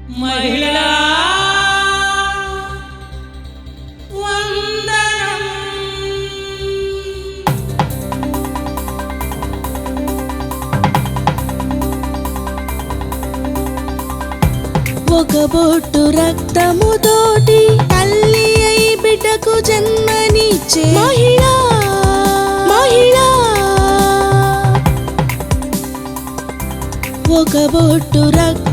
మహిళా వందనం. ఒక బొట్టు రక్తముతోటి తల్లి అయి బిడ్డకు జన్మనిచ్చే మహిళా మహిళా. ఒక బొట్టు రక్త